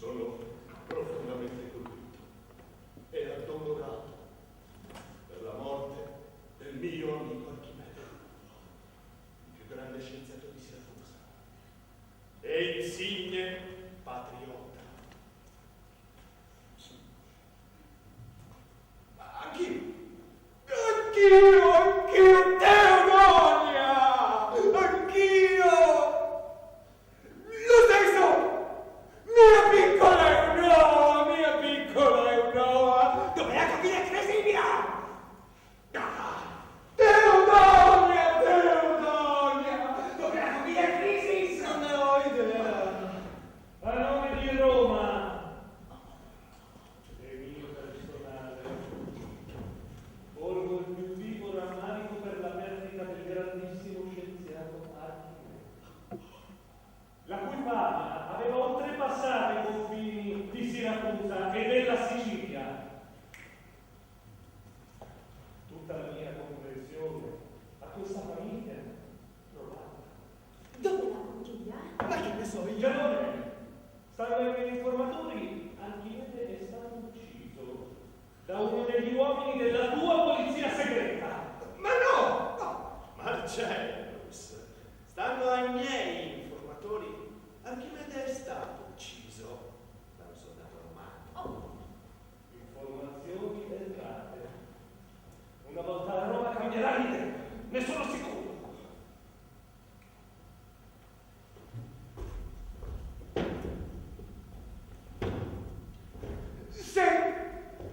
Sono profondamente convinto e addolorato per la morte del mio amico Archimede, il più grande scienziato di Siracusa e insigne patriota. Anch'io, Teodonia! Anch'io! Lo stesso! Mia piccola Euroa! Dov'è la cabina Cresimia? Teodonia! Dov'è la cabina Crisis? Non ne ho idea. A nome di Roma e mio personale, porgo il più vivo rammarico per la perdita del grandissimo scienziato Archimede, la cui fama aveva oltrepassato i confini di Siracusa e della Sicilia. Tutta la mia comprensione a questa famiglia trovata. Dove la famiglia? Ma che ne so io? Gianone, stando ai miei informatori, Archimede è stato ucciso da uno degli uomini della tua polizia segreta. Ma no! Marcellus, stando ai miei informatori, Archimede è stato ucciso da un soldato romano. Informazioni entrate. Una volta la Roma cambierà idea, ne sono sicuro. Se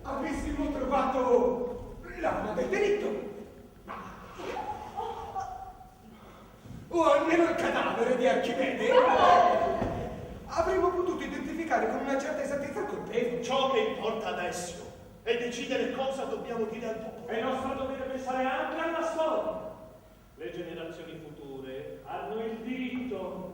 avessimo trovato l'arma del delitto, o almeno il cadavere di Archimede, avremmo potuto identificare con una certa esattezza il colpevole. Ciò che importa adesso è decidere cosa dobbiamo dire al popolo. È nostro dovere pensare anche alla storia. Le generazioni future hanno il diritto